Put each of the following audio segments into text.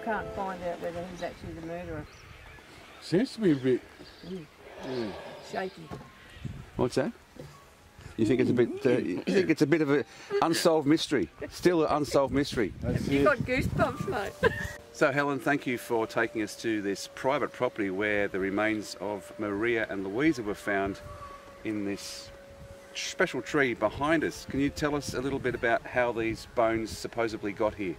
can't find out whether he's actually the murderer. Seems to be a bit... Shaky. What's that? You think it's a bit? You think it's a bit of an unsolved mystery? Still an unsolved mystery. You've got goosebumps, mate. So Helen, thank you for taking us to this private property where the remains of Maria and Louisa were found in this special tree behind us. Can you tell us a little bit about how these bones supposedly got here?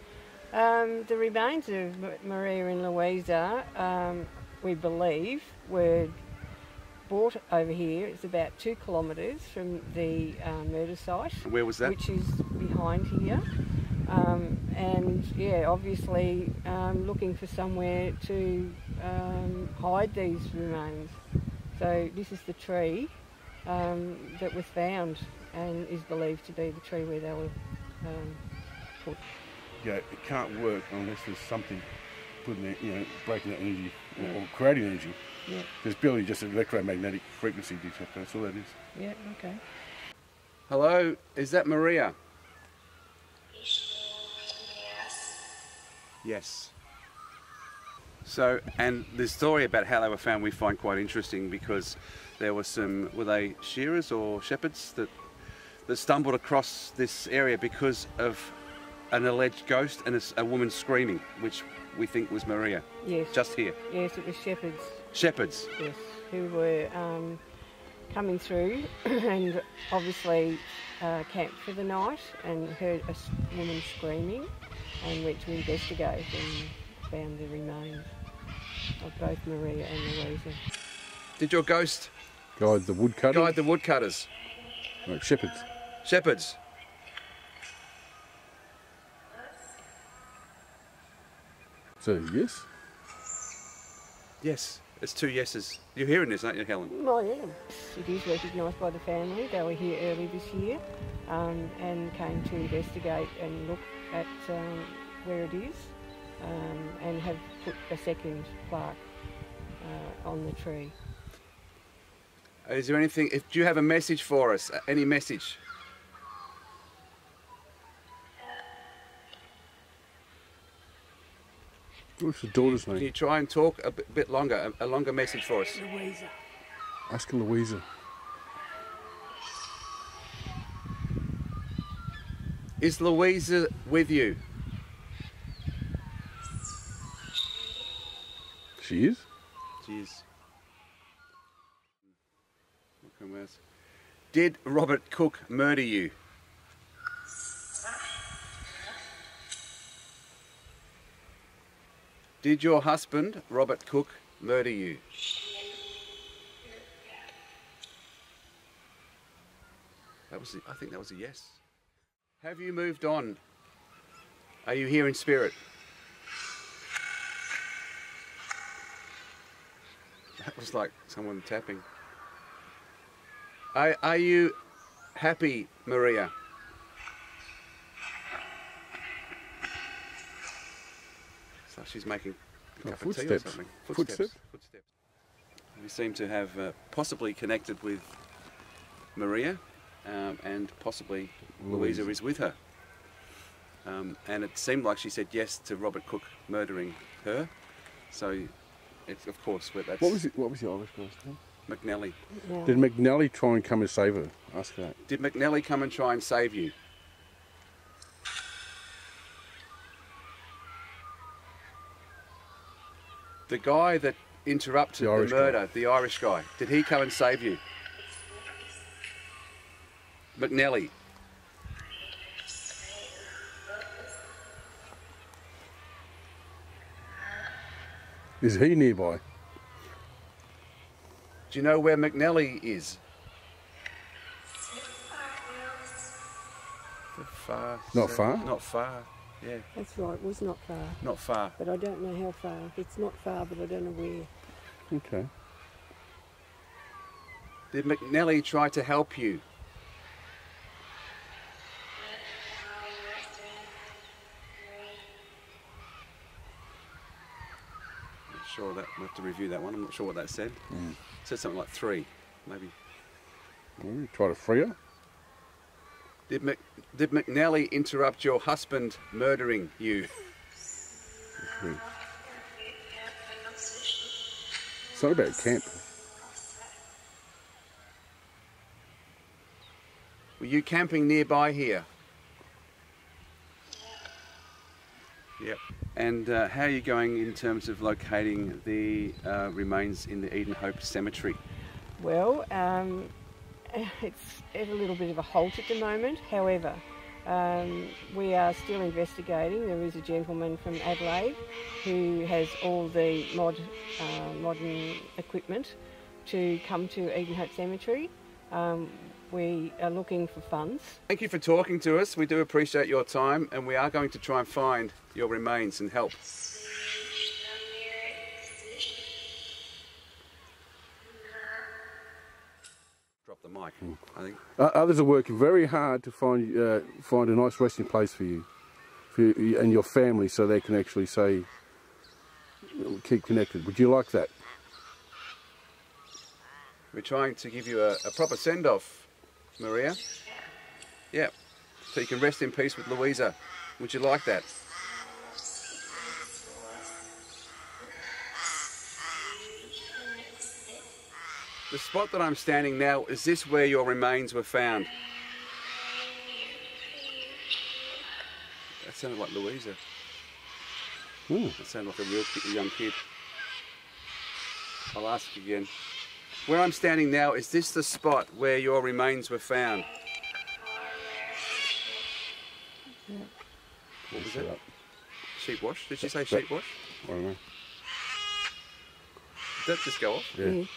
The remains of Maria and Louisa, we believe, were brought over here. It's about 2 kilometres from the murder site. Where was that? Which is behind here. And yeah, obviously looking for somewhere to hide these remains. So this is the tree that was found and is believed to be the tree where they were put. Yeah, it can't work unless there's something putting it, breaking that energy or creating energy. Yeah. There's barely just an electromagnetic frequency detector, that's all that is. Yeah, okay. Hello, is that Maria? Yes. So, and the story about how they were found we find quite interesting because there were some, were they shearers or shepherds that stumbled across this area because of an alleged ghost and a woman screaming, which we think was Maria. Yes. Just here. Yes, it was shepherds. Shepherds? Yes, who were coming through and obviously camped for the night and heard a woman screaming and went to investigate and found the remains of both Maria and Louisa. Did your ghost Guide the woodcutters? guide the woodcutters? No, shepherds. Shepherds? So, yes? Yes, it's 2 yeses. You're hearing this, aren't you, Helen? I am. It is recognised by the family. They were here early this year and came to investigate and look at where it is and have put a second plaque on the tree. Is there anything, do you have a message for us? Any message? What's the daughter's Can you name? try and talk a bit longer, a longer message for us? Louisa. Ask Louisa. Is Louisa with you? She is? She is. Did Robert Cook murder you? Did your husband, Robert Cook, murder you? I think that was a yes. Have you moved on? Are you here in spirit? That was like someone tapping. Are you happy, Maria? So she's making a cup of tea or something. Footsteps. We seem to have possibly connected with Maria and possibly Louisa is with her. And it seemed like she said yes to Robert Cook murdering her. So, it's, of course, that's... What was the Irish guy's name? McNally. Yeah. Did McNally try and come and save her? Ask her that. Did McNally come and try and save you? The guy that interrupted the murder, the Irish guy, did he come and save you? McNally. Is he nearby? Do you know where McNally is? Far. Not far? Not far, yeah. That's right, it was not far. Not far. But I don't know how far. It's not far, but I don't know where. Okay. Did McNally try to help you? Sure, that we'll have to review that one. I'm not sure what that said. It said something like 3, maybe. Maybe try to free her. Did Did McNally interrupt your husband murdering you? It's not about camp. Were you camping nearby here? Yep. And how are you going in terms of locating the remains in the Edenhope Cemetery? Well, it's at a little bit of a halt at the moment. However, we are still investigating. There is a gentleman from Adelaide who has all the modern equipment to come to Edenhope Cemetery. We are looking for funds. Thank you for talking to us. We do appreciate your time, and we are going to try and find your remains and help. Drop the mic, I think. Others are working very hard to find a nice resting place for you and your family, so they can actually say, keep connected. Would you like that? We're trying to give you a proper send-off, Maria. Yeah, so you can rest in peace with Louisa. Would you like that? The spot that I'm standing now, is this where your remains were found? That sounded like Louisa. Ooh. That sounded like a real young kid. I'll ask again. Where I'm standing now, is this the spot where your remains were found? Yeah. What was that? Sheepwash? Did she say sheepwash? I don't know. Did that just go off? Yeah. Mm.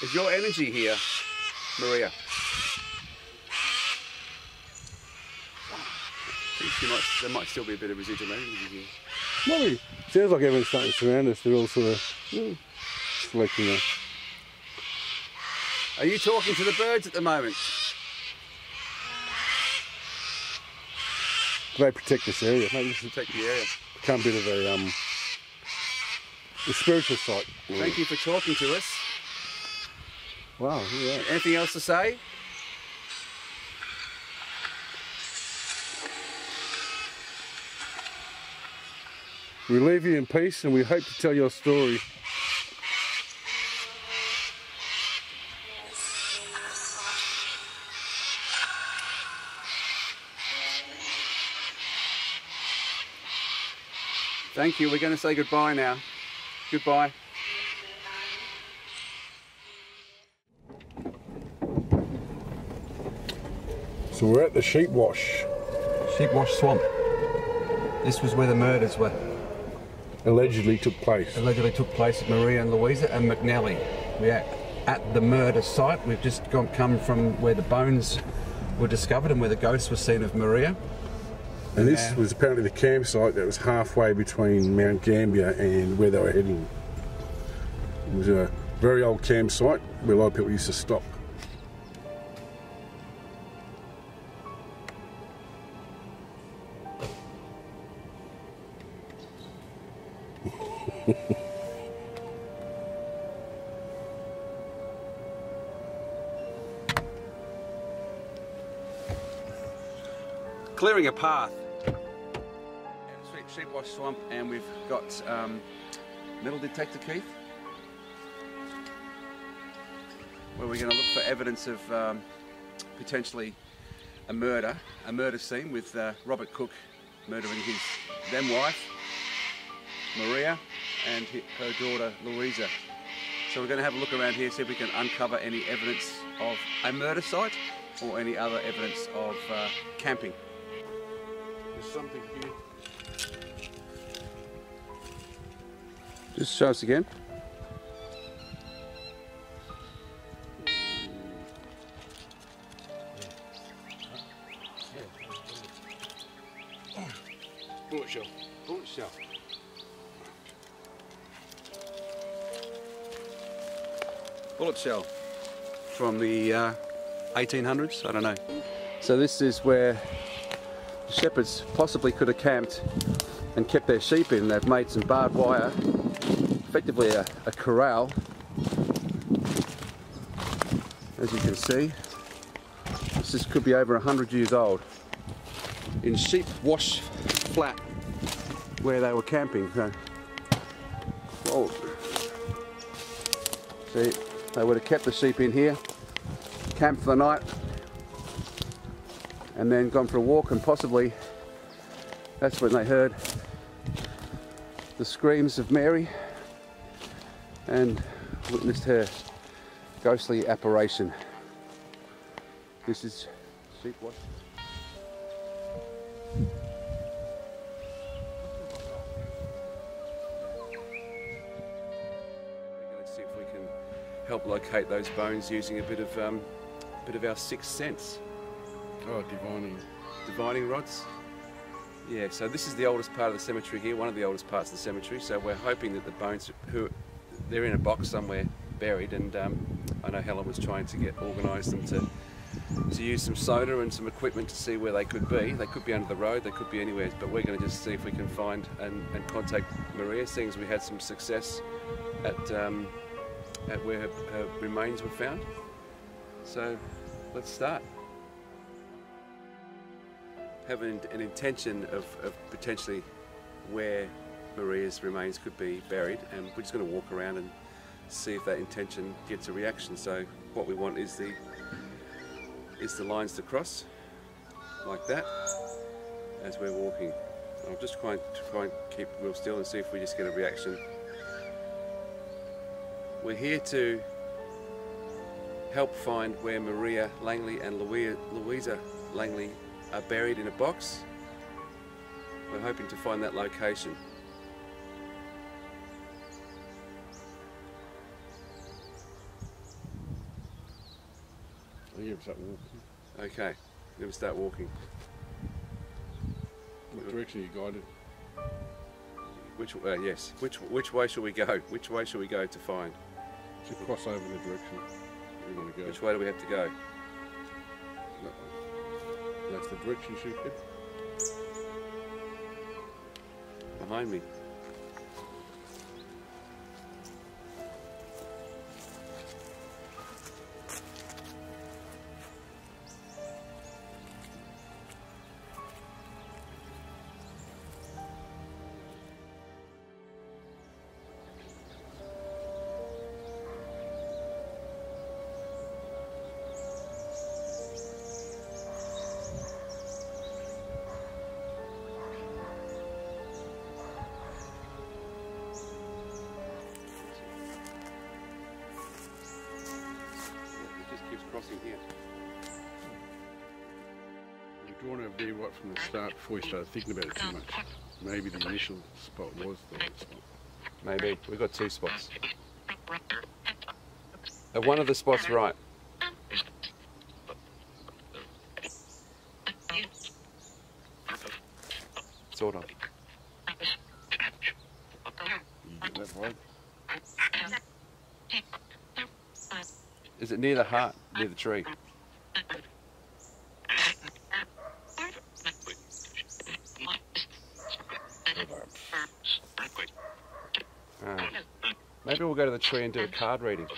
Is your energy here, Maria? There might still be a bit of residual energy here. Maybe. Sounds like everyone's starting to surround us. They're all sort of selecting there. Are you talking to the birds at the moment? They protect this area. Maybe this has Protect the area. become a bit of a spiritual site. Thank you for talking to us. Wow, yeah. Anything else to say? We leave you in peace and we hope to tell your story. Thank you. We're going to say goodbye now. Goodbye. So we're at the Sheepwash. Sheepwash Swamp. This was where the murders were. Allegedly took place. Allegedly took place at Maria and Louisa and McNally. We're at the murder site. We've just come from where the bones were discovered and where the ghost was seen of Maria. And this was apparently the campsite that was halfway between Mount Gambier and where they were heading. It was a very old campsite where a lot of people used to stop. Clearing a path. Sheepwash Swamp, and we've got metal detector, Keith, where we're going to look for evidence of potentially a murder scene with Robert Cook murdering his then wife Maria and her daughter Louisa. So we're going to have a look around here, see if we can uncover any evidence of a murder site or any other evidence of camping. There's something here. Just show us again. Bullet shell. Bullet shell. Bullet shell from the 1800s, I don't know. So this is where the shepherds possibly could have camped and kept their sheep in. They've made some barbed wire, effectively a corral, as you can see. This could be over 100 years old. In Sheepwash Flat, where they were camping. So, whoa. See, they would have kept the sheep in here, camped for the night, and then gone for a walk, and possibly that's when they heard the screams of Mary and witnessed her ghostly apparition. This is Sheepwash. We're going to see if we can help locate those bones using a bit of our sixth sense. Oh, Divining rods. Yeah, so this is the oldest part of the cemetery here, one of the oldest parts of the cemetery. So we're hoping that the bones, they're in a box somewhere buried, and I know Helen was trying to organise them to use some sonar and some equipment to see where they could be. They could be under the road, they could be anywhere, but we're going to just see if we can find and contact Maria, seeing as we had some success at where her remains were found. So let's start. Have an intention of potentially where Maria's remains could be buried, and we're just going to walk around and see if that intention gets a reaction. So what we want is the lines to cross like that as we're walking. I'll just try and keep real still and see if we just get a reaction. We're here to help find where Maria Langley and Louisa Langley are buried in a box. We're hoping to find that location. I'm going to start walking. Okay, we're going to start walking. What direction are you guided? Yes. Which way shall we go? Which way shall we go to find? Should cross over in the direction we want to go. Which way do we have to go? That way. That's the direction you should head. Behind me. Crossing here. We've drawn over there right from the start before we started thinking about it too much. Maybe the initial spot was the right spot. Maybe. We've got two spots. Are one of the spots right? Sort of. You get that vibe? Is it near the heart, near the tree? Maybe we'll go to the tree and do a card reading.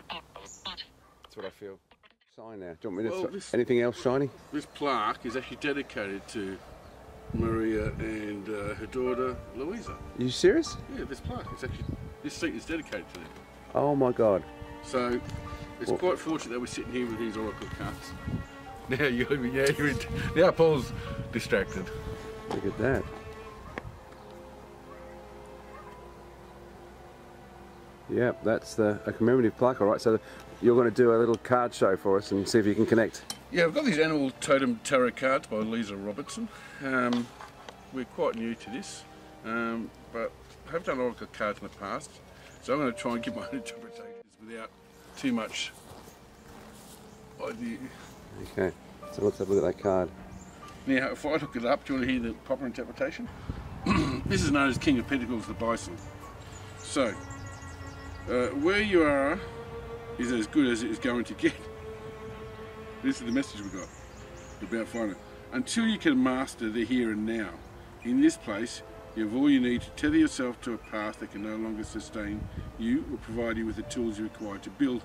That's what I feel. Sign now. Do you want me to anything else shiny? This plaque is actually dedicated to Maria and her daughter Louisa. Are you serious? Yeah, this plaque. This seat is dedicated to them. Oh my God. So it's quite fortunate that we're sitting here with these oracle cards. Now Paul's distracted. Look at that. Yep, that's a commemorative plaque. All right, so you're going to do a little card show for us and see if you can connect. Yeah, I've got these animal totem tarot cards by Lisa Robertson. We're quite new to this, but I have done oracle cards in the past, so I'm going to try and give my own interpretations without too much idea. Okay, so let's have a look at that card. Now, if I look it up, do you want to hear the proper interpretation? This is known as King of Pentacles, the Bison. So, where you are is as good as it is going to get. This is the message we got about finding. Until you can master the here and now. In this place, you have all you need to tether yourself to a path that can no longer sustain you or provide you with the tools you require to build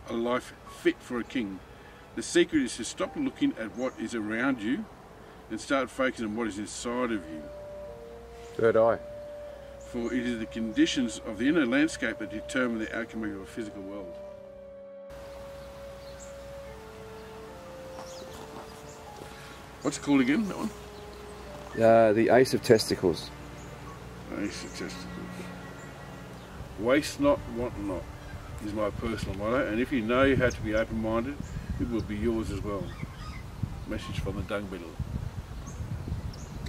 a life fit for a king. The secret is to stop looking at what is around you and start focusing on what is inside of you. Third eye. For it is the conditions of the inner landscape that determine the outcome of your physical world. What's it called again, that one? The Ace of Testicles. Ace of Testicles. Waste not, want not, is my personal motto, and if you know you have to be open-minded, it will be yours as well. Message from the dung beetle.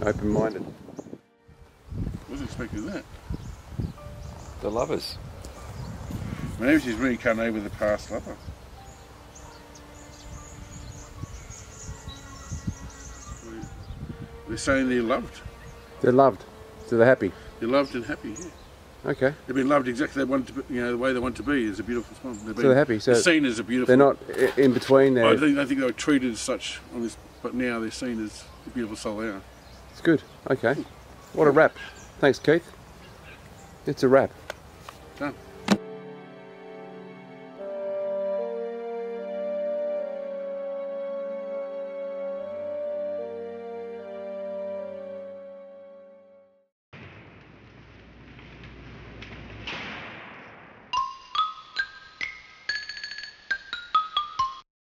Open-minded. Wasn't expecting that. The lovers. Maybe she's reincarnated with a past lover. They're saying they're loved. They're loved. So they're happy. They're loved and happy, yeah. Okay. They've been loved exactly the way they want to be. It's a beautiful swan. So they're happy. So they're seen as a beautiful. They're not in between. I think they were treated as such on this, but now they're seen as the beautiful soul they are. It's good. Okay. What a wrap. Thanks, Keith. It's a wrap.